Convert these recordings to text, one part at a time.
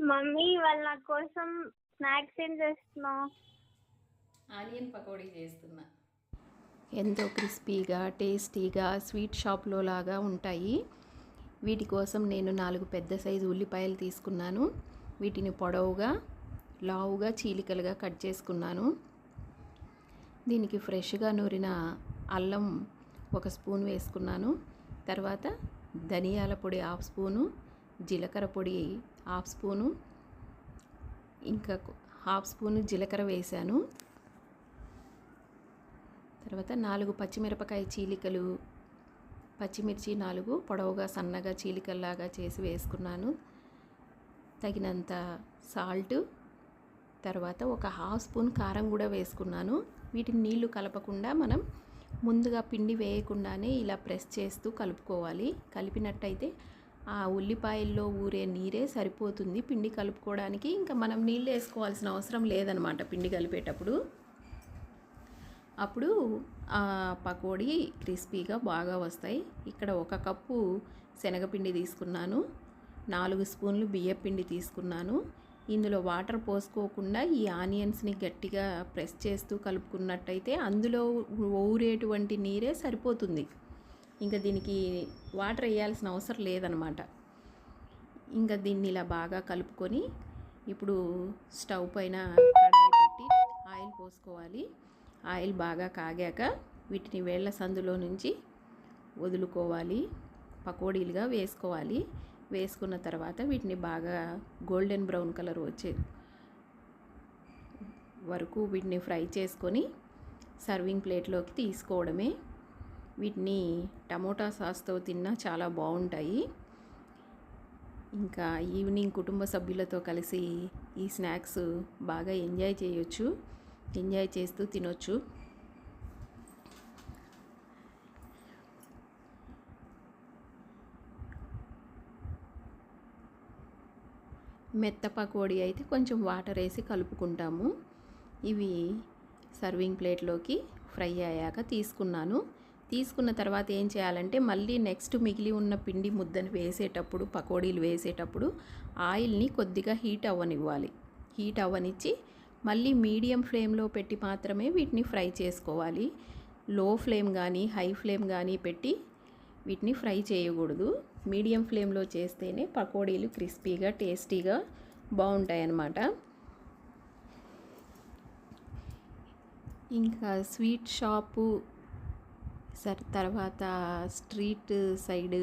Mummy వాళ్ళ కోసం snacks ఏం చేస్తున్నావు? ఆనియన్ పకోడీ చేస్తున్నా. ఎంతో క్రిస్పీగా టేస్టీగా స్వీట్ షాప్లో లాగా ఉంటాయి. వీటి కోసం నేను 4 పెద్ద సైజు ఉల్లిపాయలు తీసుకున్నాను. వీటిని పొడవుగా లావుగా చీలికలుగా కట్ చేసుకున్నాను. దీనికి ఫ్రెష్గా నూరిన అల్లం 1 స్పూన్ వేసుకున్నాను. తర్వాత ధనియాల పొడి 1/2 స్పూను, జీలకర్ర పొడి 1/2 స్పూను, ఇంకా 1/2 స్పూను జీలకర్ర వేశాను. తర్వాత 4 పచ్చిమిరపకాయ చీలికలు, పచ్చిమిర్చి 4 పొడవుగా సన్నగా చీలికల్లాగా చేసి వేసుకున్నాను. తగినంత సాల్ట్, తర్వాత 1/2 స్పూన్ కారం కూడా వేసుకున్నాను. వీటిని నీళ్లు కలపకుండా మనం ముందుగా పిండి వేయకుండానే ఇలా ప్రెస్ చేస్తూ కలుపుకోవాలి. కలిపినట్టయితే ఆ ఉల్లిపాయల్లో ఊరే నీరే సరిపోతుంది పిండి కలుపుకోవడానికి. ఇంకా మనం నీళ్ళు వేసుకోవాల్సిన అవసరం లేదనమాట పిండి కలిపేటప్పుడు. అప్పుడు ఆ పకోడీ క్రిస్పీగా బాగా వస్తాయి. ఇక్కడ 1 కప్పు శనగపిండి తీసుకున్నాను, 4 స్పూన్లు బియ్యపిండి తీసుకున్నాను. ఇందులో వాటర్ పోసుకోకుండా ఈ ఆనియన్స్ని గట్టిగా ప్రెస్ చేస్తూ కలుపుకున్నట్టయితే అందులో ఊరేటువంటి నీరే సరిపోతుంది. ఇంకా దీనికి వాటర్ వేయాల్సిన అవసరం లేదనమాట. ఇంకా దీన్ని ఇలా బాగా కలుపుకొని ఇప్పుడు స్టవ్ పైన కడాయి పెట్టి ఆయిల్ పోసుకోవాలి. ఆయిల్ బాగా కాగాక వీటిని వేళ్ళ సందులో నుంచి వదులుకోవాలి, పకోడీలుగా వేసుకోవాలి. వేసుకున్న తర్వాత వీటిని బాగా గోల్డెన్ బ్రౌన్ కలర్ వచ్చే వరకు వీటిని ఫ్రై చేసుకొని సర్వింగ్ ప్లేట్లోకి తీసుకోవడమే. వీటిని టమోటా సాస్తో తిన్నా చాలా బాగుంటాయి. ఇంకా ఈవినింగ్ కుటుంబ సభ్యులతో కలిసి ఈ స్నాక్స్ బాగా ఎంజాయ్ చేయొచ్చు, ఎంజాయ్ చేస్తూ తినొచ్చు. మెత్త పకోడీ అయితే కొంచెం వాటర్ వేసి కలుపుకుంటాము. ఇవి సర్వింగ్ ప్లేట్లోకి ఫ్రై అయ్యాక తీసుకున్నాను. తీసుకున్న తర్వాత ఏం చేయాలంటే మళ్ళీ నెక్స్ట్ మిగిలి ఉన్న పిండి ముద్దని వేసేటప్పుడు, పకోడీలు వేసేటప్పుడు ఆయిల్ని కొద్దిగా హీట్ అవ్వనివ్వాలి. హీట్ అవ్వనిచ్చి మళ్ళీ మీడియం ఫ్లేమ్లో పెట్టి మాత్రమే వీటిని ఫ్రై చేసుకోవాలి. లో ఫ్లేమ్ కానీ హై ఫ్లేమ్ కానీ పెట్టి వీటిని ఫ్రై చేయకూడదు. మీడియం ఫ్లేమ్లో చేస్తేనే పకోడీలు క్రిస్పీగా టేస్టీగా బాగుంటాయి అన్నమాట. ఇంకా స్వీట్ షాపు తర్వాత స్ట్రీట్ సైడ్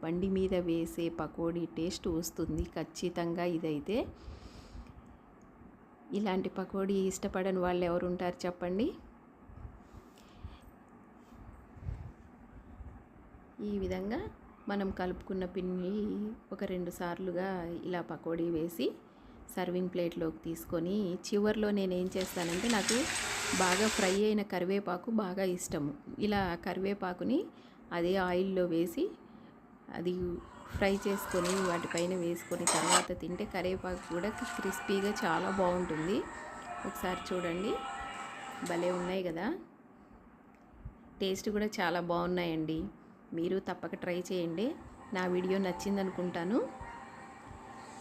బండి మీద వేసే పకోడీ టేస్ట్ వస్తుంది ఖచ్చితంగా. ఇదైతే ఇలాంటి పకోడీ ఇష్టపడని వాళ్ళు ఎవరు ఉంటారు చెప్పండి. ఈ విధంగా మనం కలుపుకున్న పిండి 1-2 సార్లుగా ఇలా పకోడీ వేసి సర్వింగ్ ప్లేట్లోకి తీసుకొని చివర్లో నేను ఏం చేస్తానంటే నాకు బాగా ఫ్రై అయిన కరివేపాకు బాగా ఇష్టము. ఇలా కరివేపాకుని అదే ఆయిల్లో వేసి అది ఫ్రై చేసుకొని వాటిపైన వేసుకొని తర్వాత తింటే కరివేపాకు కూడా క్రిస్పీగా చాలా బాగుంటుంది. ఒకసారి చూడండి, భలే ఉన్నాయి కదా, టేస్ట్ కూడా చాలా బాగున్నాయండి. మీరు తప్పక ట్రై చేయండి. నా వీడియో నచ్చింది అనుకుంటాను.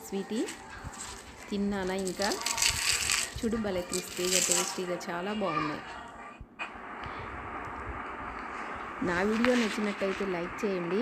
స్వీటీ తిన్నానా? ఇంకా చూడు, భలే క్రిస్పీగా టేస్టీగా చాలా బాగున్నాయి. నా వీడియో నచ్చినట్టయితే లైక్ చేయండి.